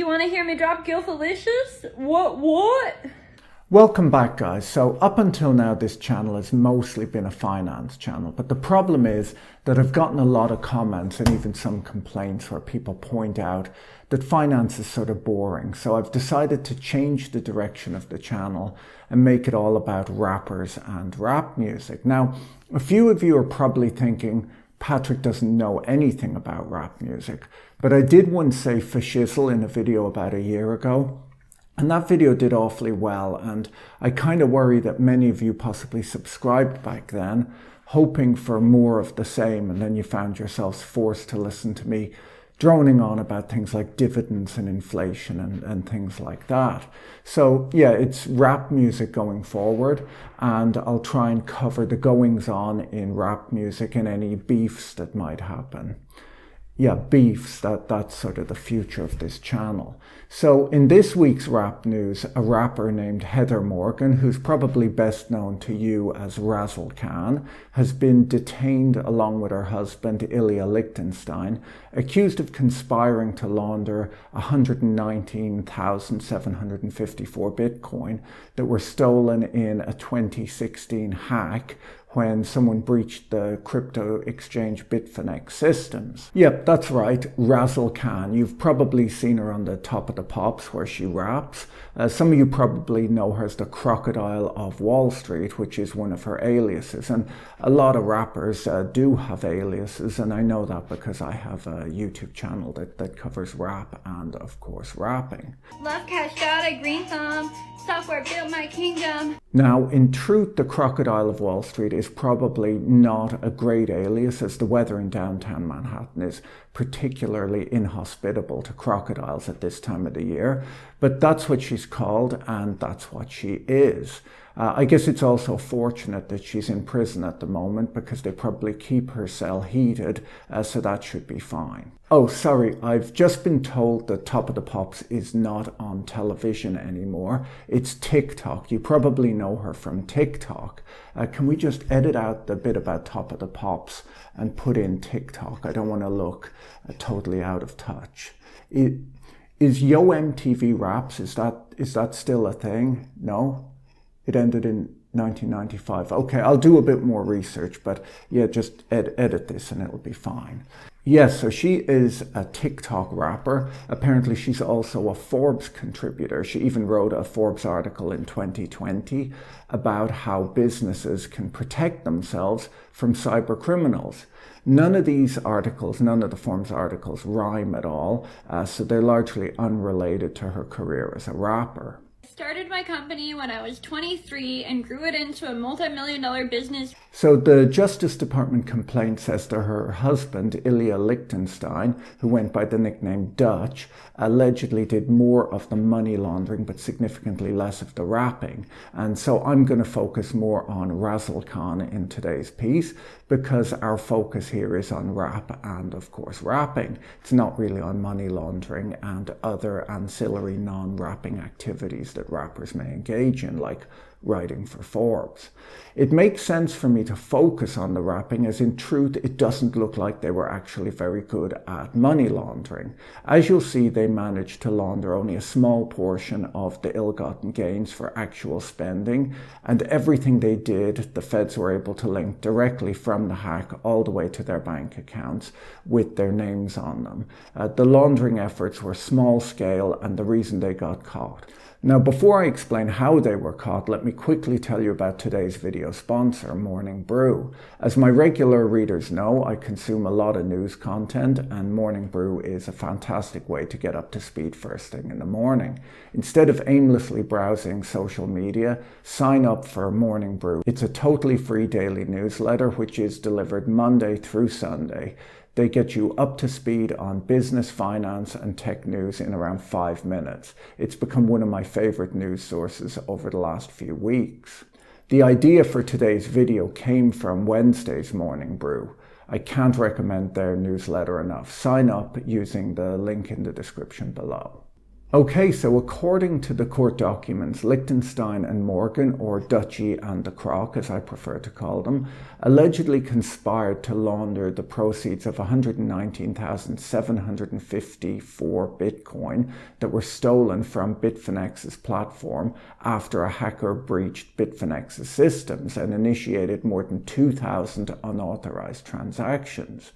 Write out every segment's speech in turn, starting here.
you want to hear me drop Gilfalicious? What? Welcome back, guys. So up until now, this channel has mostly been a finance channel, but the problem is that I've gotten a lot of comments and even some complaints where people point out that finance is sort of boring. So I've decided to change the direction of the channel and make it all about rappers and rap music. Now, a few of you are probably thinking, Patrick doesn't know anything about rap music, but I did once say for shizzle in a video about a year ago. And that video did awfully well, and I kind of worry that many of you possibly subscribed back then, hoping for more of the same, and then you found yourselves forced to listen to me droning on about things like dividends and inflation and things like that. So yeah, it's rap music going forward, and I'll try and cover the goings on in rap music and any beefs that might happen. Yeah, beefs, that's sort of the future of this channel. So in this week's rap news, a rapper named Heather Morgan, who's probably best known to you as Razzlekhan, has been detained along with her husband Ilya Lichtenstein, accused of conspiring to launder 119,754 Bitcoin that were stolen in a 2016 hack when someone breached the crypto exchange Bitfinex systems. Yep, that's right, Razzlekhan. You've probably seen her on the Top of the Pops where she raps. Some of you probably know her as the Crocodile of Wall Street, which is one of her aliases. And a lot of rappers do have aliases, and I know that because I have a YouTube channel that covers rap and, of course, rapping. Love cash, got a green thumb. Software built my kingdom. Now, in truth, the Crocodile of Wall Street is probably not a great alias, as the weather in downtown Manhattan is particularly inhospitable to crocodiles at this time of the year. But that's what she's called, and that's what she is. I guess it's also fortunate that she's in prison at the moment because they probably keep her cell heated, so that should be fine. Oh, sorry, I've just been told that Top of the Pops is not on television anymore. It's TikTok. You probably know her from TikTok. Can we just edit out the bit about Top of the Pops and put in TikTok? I don't want to look totally out of touch. Is Yo MTV Raps, is that still a thing? No? It ended in 1995. Okay, I'll do a bit more research, but yeah, just edit this and it'll be fine. Yes, so she is a TikTok rapper. Apparently she's also a Forbes contributor. She even wrote a Forbes article in 2020 about how businesses can protect themselves from cyber criminals. None of these articles, none of the Forbes articles rhyme at all, so they're largely unrelated to her career as a rapper. Started my company when I was 23 and grew it into a multi-million-dollar business. So the Justice Department complaint says that her husband, Ilya Lichtenstein, who went by the nickname Dutch, allegedly did more of the money laundering but significantly less of the rapping. And so I'm going to focus more on Razzlekhan in today's piece because our focus here is on rap and, of course, rapping. It's not really on money laundering and other ancillary non-rapping activities that rappers may engage in, like writing for Forbes. It makes sense for me to focus on the rapping, as in truth it doesn't look like they were actually very good at money laundering. As you'll see, they managed to launder only a small portion of the ill-gotten gains for actual spending, and everything they did, the feds were able to link directly from the hack all the way to their bank accounts with their names on them. The laundering efforts were small scale, and the reason they got caught. Now, before I explain how they were caught, let me quickly tell you about today's video sponsor, Morning Brew. As my regular readers know, I consume a lot of news content, and Morning Brew is a fantastic way to get up to speed first thing in the morning. Instead of aimlessly browsing social media, sign up for Morning Brew. It's a totally free daily newsletter which is delivered Monday through Sunday. They get you up to speed on business, finance, and tech news in around 5 minutes. It's become one of my favorite news sources over the last few weeks. The idea for today's video came from Wednesday's Morning Brew. I can't recommend their newsletter enough. Sign up using the link in the description below. Okay, so according to the court documents, Lichtenstein and Morgan, or Dutchy and the Croc as I prefer to call them, allegedly conspired to launder the proceeds of 119,754 Bitcoin that were stolen from Bitfinex's platform after a hacker breached Bitfinex's systems and initiated more than 2,000 unauthorized transactions.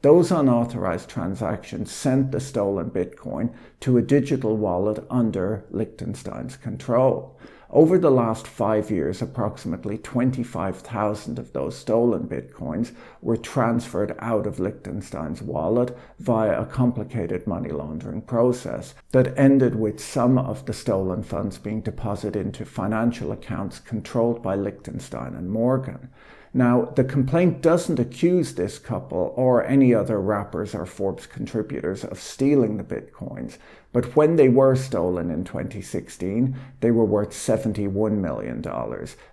Those unauthorized transactions sent the stolen Bitcoin to a digital wallet under Liechtenstein's control. Over the last 5 years, approximately 25,000 of those stolen Bitcoins were transferred out of Liechtenstein's wallet via a complicated money laundering process that ended with some of the stolen funds being deposited into financial accounts controlled by Liechtenstein and Morgan. Now, the complaint doesn't accuse this couple or any other rappers or Forbes contributors of stealing the Bitcoins, but when they were stolen in 2016, they were worth $71 million,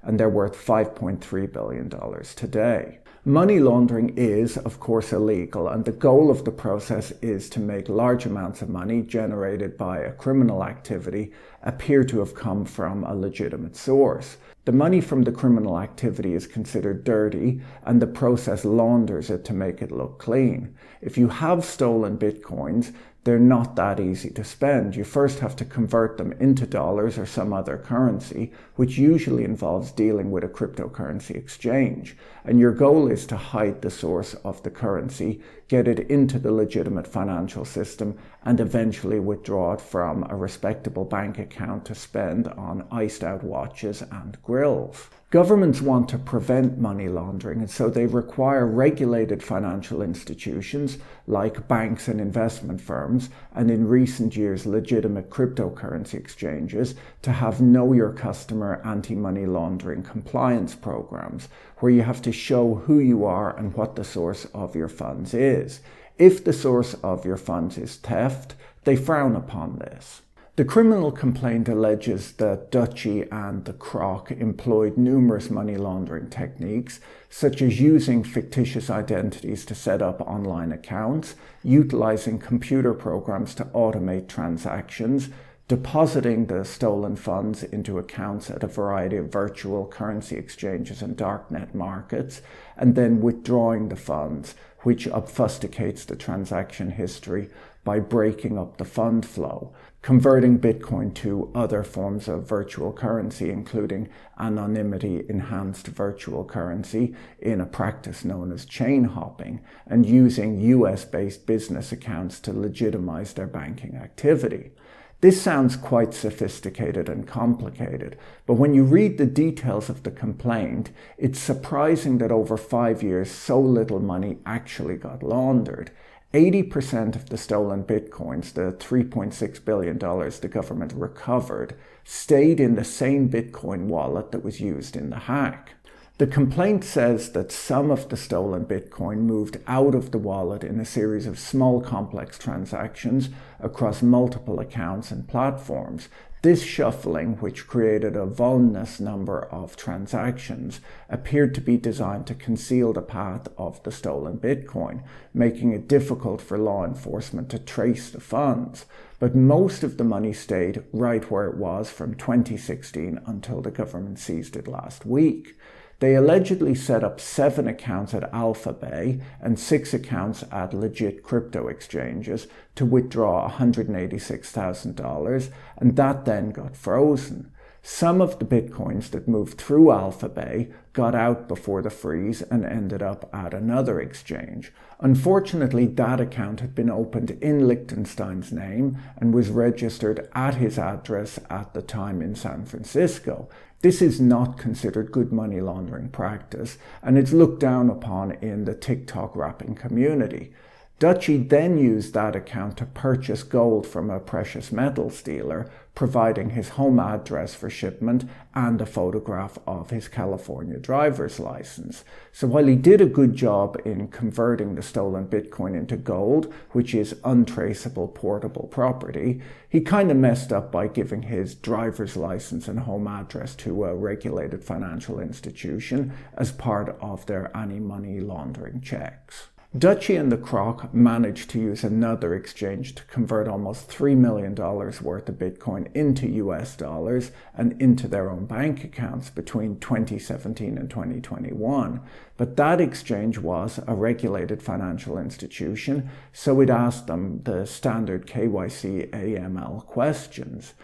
and they're worth $5.3 billion today. Money laundering is, of course, illegal, and the goal of the process is to make large amounts of money generated by a criminal activity appear to have come from a legitimate source. The money from the criminal activity is considered dirty, and the process launders it to make it look clean. If you have stolen Bitcoins, they're not that easy to spend. You first have to convert them into dollars or some other currency, which usually involves dealing with a cryptocurrency exchange. And your goal is to hide the source of the currency, get it into the legitimate financial system, and eventually withdraw it from a respectable bank account to spend on iced out watches and grills. Governments want to prevent money laundering, and so they require regulated financial institutions like banks and investment firms, and in recent years legitimate cryptocurrency exchanges, to have know your customer anti-money laundering compliance programs, where you have to show who you are and what the source of your funds is. If the source of your funds is theft, they frown upon this. The criminal complaint alleges that Dutchy and the Croc employed numerous money laundering techniques, such as using fictitious identities to set up online accounts, utilizing computer programs to automate transactions, depositing the stolen funds into accounts at a variety of virtual currency exchanges and darknet markets, and then withdrawing the funds, which obfuscates the transaction history by breaking up the fund flow, converting Bitcoin to other forms of virtual currency, including anonymity-enhanced virtual currency in a practice known as chain hopping, and using US-based business accounts to legitimize their banking activity. This sounds quite sophisticated and complicated, but when you read the details of the complaint, it's surprising that over 5 years so little money actually got laundered. 80% of the stolen Bitcoins, the $3.6 billion the government recovered, stayed in the same Bitcoin wallet that was used in the hack. The complaint says that some of the stolen Bitcoin moved out of the wallet in a series of small complex transactions across multiple accounts and platforms. This shuffling, which created a voluminous number of transactions, appeared to be designed to conceal the path of the stolen Bitcoin, making it difficult for law enforcement to trace the funds. But most of the money stayed right where it was from 2016 until the government seized it last week. They allegedly set up 7 accounts at Alphabay and 6 accounts at legit crypto exchanges to withdraw $186,000, and that then got frozen. Some of the Bitcoins that moved through Alphabay got out before the freeze and ended up at another exchange. Unfortunately, that account had been opened in Liechtenstein's name and was registered at his address at the time in San Francisco. This is not considered good money laundering practice, and it's looked down upon in the TikTok rapping community. Dutchy then used that account to purchase gold from a precious metals dealer, providing his home address for shipment and a photograph of his California driver's license. So while he did a good job in converting the stolen Bitcoin into gold, which is untraceable portable property, he kind of messed up by giving his driver's license and home address to a regulated financial institution as part of their anti-money laundering checks. Dutchy and the Croc managed to use another exchange to convert almost $3 million worth of Bitcoin into US dollars and into their own bank accounts between 2017 and 2021. But that exchange was a regulated financial institution, so it asked them the standard KYC AML questions.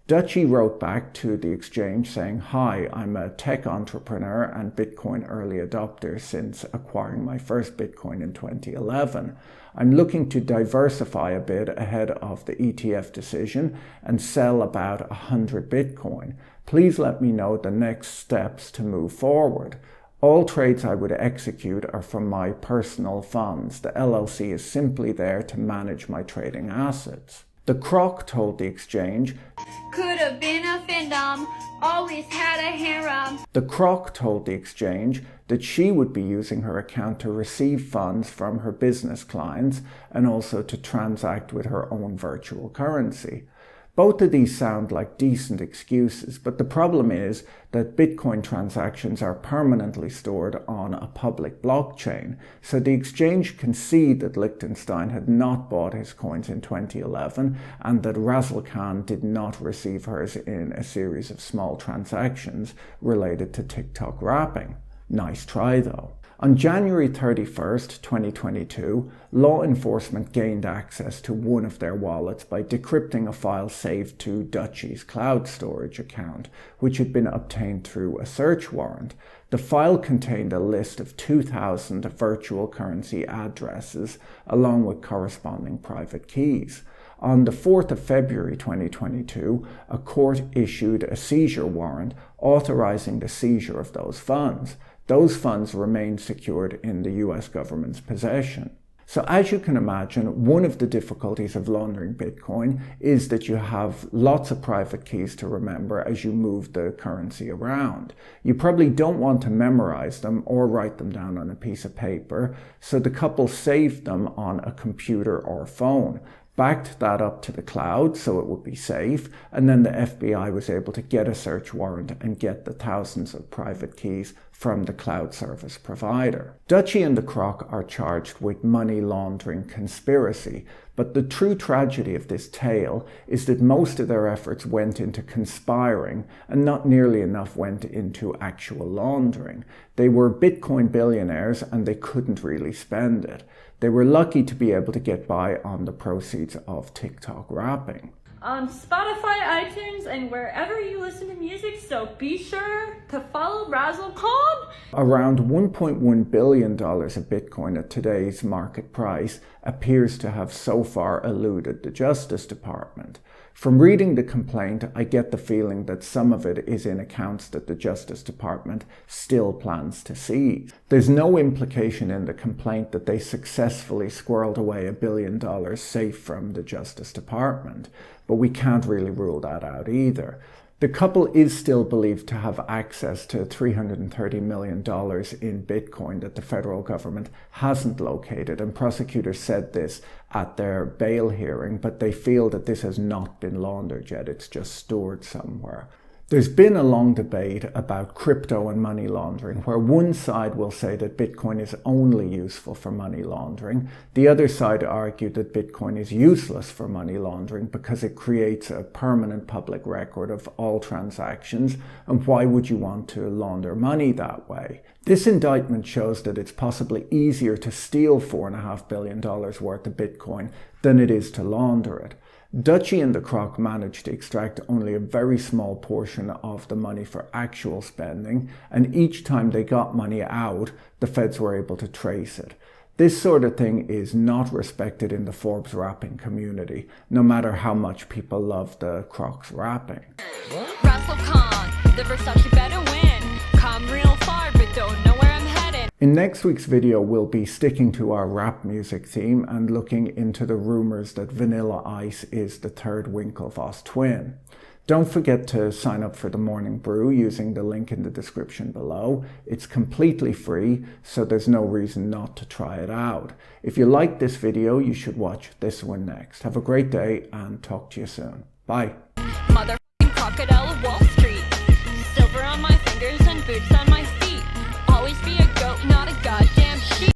Dutchy wrote back to the exchange saying, "Hi, I'm a tech entrepreneur and Bitcoin early adopter since acquiring my first Bitcoin in 2011. I'm looking to diversify a bit ahead of the ETF decision and sell about 100 Bitcoin. Please let me know the next steps to move forward. All trades I would execute are from my personal funds. The LLC is simply there to manage my trading assets." The Croc told the exchange, "Could have been a findom, always had a harem." The Croc told the exchange that she would be using her account to receive funds from her business clients and also to transact with her own virtual currency. Both of these sound like decent excuses, but the problem is that Bitcoin transactions are permanently stored on a public blockchain, so the exchange can see that Lichtenstein had not bought his coins in 2011 and that Razzlekhan did not receive hers in a series of small transactions related to TikTok wrapping. Nice try though. On January 31st, 2022, law enforcement gained access to one of their wallets by decrypting a file saved to Dutchy's cloud storage account, which had been obtained through a search warrant. The file contained a list of 2,000 virtual currency addresses, along with corresponding private keys. On the 4th of February 2022, a court issued a seizure warrant authorizing the seizure of those funds. Those funds remain secured in the US government's possession. So as you can imagine, one of the difficulties of laundering Bitcoin is that you have lots of private keys to remember as you move the currency around. You probably don't want to memorize them or write them down on a piece of paper, so the couple saved them on a computer or phone, backed that up to the cloud so it would be safe, and then the FBI was able to get a search warrant and get the thousands of private keys from the cloud service provider. Dutchy and the Croc are charged with money laundering conspiracy, but the true tragedy of this tale is that most of their efforts went into conspiring and not nearly enough went into actual laundering. They were Bitcoin billionaires and they couldn't really spend it. They were lucky to be able to get by on the proceeds of TikTok wrapping. On Spotify, iTunes, and wherever you listen to music, so be sure to follow Razzlekhan. Around $1.1 billion of Bitcoin at today's market price appears to have so far eluded the Justice Department. From reading the complaint, I get the feeling that some of it is in accounts that the Justice Department still plans to seize. There's no implication in the complaint that they successfully squirreled away $1 billion safe from the Justice Department, but we can't really rule that out either. The couple is still believed to have access to $330 million in Bitcoin that the federal government hasn't located, and prosecutors said this at their bail hearing, but they feel that this has not been laundered yet, it's just stored somewhere. There's been a long debate about crypto and money laundering, where one side will say that Bitcoin is only useful for money laundering. The other side argue that Bitcoin is useless for money laundering because it creates a permanent public record of all transactions, and why would you want to launder money that way? This indictment shows that it's possibly easier to steal $4.5 billion worth of Bitcoin than it is to launder it. Dutchy and the Croc managed to extract only a very small portion of the money for actual spending, and each time they got money out, the feds were able to trace it. This sort of thing is not respected in the Forbes wrapping community, no matter how much people love the Croc's wrapping. Razzlekhan, the Versace better win. Come real far, but don't know where I'm headed. In next week's video, we'll be sticking to our rap music theme and looking into the rumors that Vanilla Ice is the third Winklevoss twin. Don't forget to sign up for the Morning Brew using the link in the description below. It's completely free, so there's no reason not to try it out. If you like this video, you should watch this one next. Have a great day and talk to you soon. Bye. Motherfucking Crocodile of Wall Street. Silver on my fingers and boots on my feet. Always be a goat, not a goddamn sheep.